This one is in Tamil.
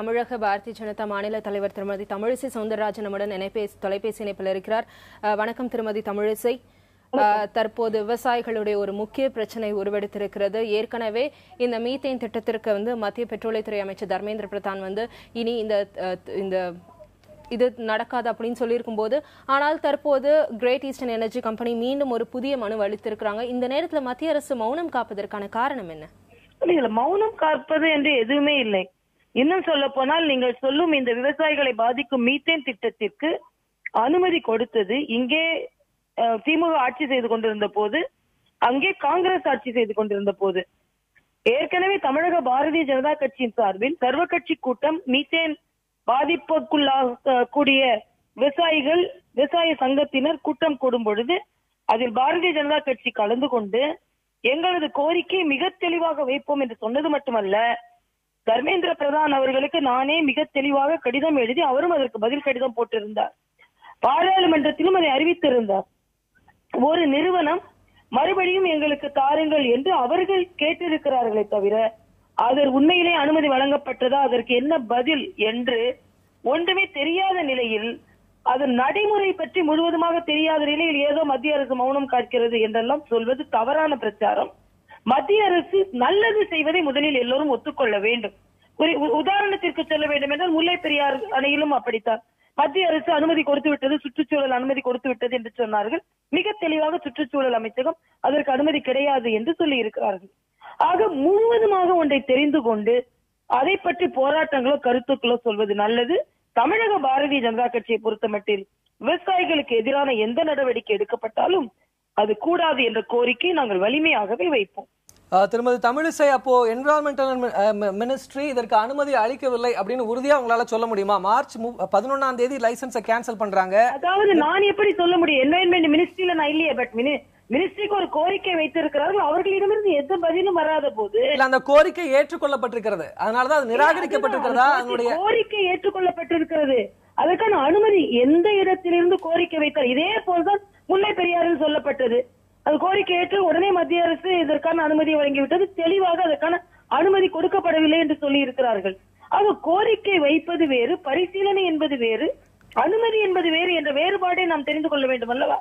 தமிழக பாரதிய ஜனதா மாநில தலைவர் திருமதி தமிழிசை சவுந்தரராஜன் நம்முடன் தொலைபேசி இணைப்பில் இருக்கிறார். வணக்கம் திருமதி தமிழிசை. தற்போது விவசாயிகளுடைய ஒரு முக்கிய பிரச்சனை உருவெடுத்திருக்கிறது. ஏற்கனவே இந்த மீத்தேன் திட்டத்திற்கு மத்திய பெட்ரோலியத்துறை அமைச்சர் தர்மேந்திர பிரதான் இனி இந்த இது நடக்காது அப்படின்னு சொல்லியிருக்கும் போது, ஆனால் தற்போது கிரேட் ஈஸ்டர்ன் எனர்ஜி கம்பெனி மீண்டும் ஒரு புதிய மனு அளித்திருக்கிறாங்க. இந்த நேரத்தில் மத்திய அரசு மௌனம் காப்பதற்கான காரணம் என்ன? மௌனம் காப்பது என்று எதுவுமே இல்லை. இன்னும் சொல்ல போனால், நீங்கள் சொல்லும் இந்த விவசாயிகளை பாதிக்கும் மீத்தேன் திட்டத்திற்கு அனுமதி கொடுத்தது இங்கே திமுக ஆட்சி செய்து கொண்டிருந்த போது, அங்கே காங்கிரஸ் ஆட்சி செய்து கொண்டிருந்த போது. ஏற்கனவே தமிழக பாரதிய ஜனதா கட்சியின் சார்பில் சர்வ கட்சி கூட்டம் மீத்தேன் பாதிப்புக்குள்ளாக கூடிய விவசாய சங்கத்தினர் கூட்டம் கூடும் பொழுது அதில் பாரதிய ஜனதா கட்சி கலந்து கொண்டு எங்களது கோரிக்கை மிக தெளிவாக வைப்போம் என்று சொன்னது மட்டுமல்ல, தர்மேந்திர பிரதான் அவர்களுக்கு நானே மிக தெளிவாக கடிதம் எழுதி அவரும் அதற்கு பதில் கடிதம் போட்டிருந்தார். பாராளுமன்றத்திலும் அதை அறிவித்திருந்தார். ஒரு நிறுவனம் மறுபடியும் எங்களுக்கு தாருங்கள் என்று அவர்கள் கேட்டிருக்கிறார்களே தவிர, அதற்கு உண்மையிலே அனுமதி வழங்கப்பட்டதா, அதற்கு என்ன பதில் என்று ஒன்றுமே தெரியாத நிலையில், அதன் நடைமுறை பற்றி முழுவதுமாக தெரியாத நிலையில் ஏதோ மத்திய அரசு மௌனம் காக்கிறது என்றெல்லாம் சொல்வது தவறான பிரச்சாரம். மத்திய அரசு நல்லது செய்வதை முதலில் எல்லோரும் ஒத்துக்கொள்ள வேண்டும். உதாரணத்திற்கு சொல்ல வேண்டும் என்றால், முல்லை பெரியார் அணையிலும் அப்படித்தான். மத்திய அரசு அனுமதி கொடுத்து விட்டது, சுற்றுச்சூழல் அனுமதி கொடுத்து விட்டது என்று சொன்னார்கள். மிக தெளிவாக சுற்றுச்சூழல் அமைச்சகம் அதற்கு அனுமதி கிடையாது என்று சொல்லி இருக்கிறார்கள். ஆக முழுவதுமாக ஒன்றை தெரிந்து கொண்டு அதை பற்றி போராட்டங்களோ கருத்துக்களோ சொல்வது நல்லது. தமிழக பாரதிய ஜனதா கட்சியை பொறுத்தமட்டில் விவசாயிகளுக்கு எதிரான எந்த நடவடிக்கை எடுக்கப்பட்டாலும் அது கூடாது என்ற கோரிக்கை நாங்கள் வலிமையாகவே வைப்போம். திருமதி தமிழிசை, அப்போ என்விரான்மெண்டல் மினிஸ்ட்ரி இதற்கு அனுமதி அளிக்கவில்லை அப்படின்னு உறுதியா உங்களால சொல்ல முடியுமா? மார்ச் 11ஆம் தேதி லைசன்ஸை கேன்சல் பண்றாங்க. அதாவது நான் எப்படி சொல்ல முடியும்? என்விரான்மெண்ட் மினிஸ்ட்ரியில நான் இல்லையே, பட் மினிஸ்ட்ரிக்கு ஒரு கோரிக்கை வைத்திருக்கிறார்கள். அவர்களிடமிருந்து எந்த பதிலும் வராத போது அந்த கோரிக்கை ஏற்றுக்கொள்ளப்பட்டிருக்கிறது, அதனாலதான் அது நிராகரிக்கப்பட்டிருக்கிறதா? அதனுடைய கோரிக்கை ஏற்றுக்கொள்ளப்பட்டிருக்கிறது. அதற்கான அனுமதி எந்த இடத்திலிருந்து கோரிக்கை வைத்தார்? இதே போல்தான் முல்லை பெரியாரில் சொல்லப்பட்டது. அது கோரிக்கை ஏற்று உடனே மத்திய அரசு இதற்கான அனுமதியை வழங்கிவிட்டது. தெளிவாக அதற்கான அனுமதி கொடுக்கப்படவில்லை என்று சொல்லி இருக்கிறார்கள். ஆக கோரிக்கை வைப்பது வேறு, பரிசீலனை என்பது வேறு, அனுமதி என்பது வேறு என்ற வேறுபாடை நாம் தெரிந்து கொள்ள வேண்டும் அல்லவா?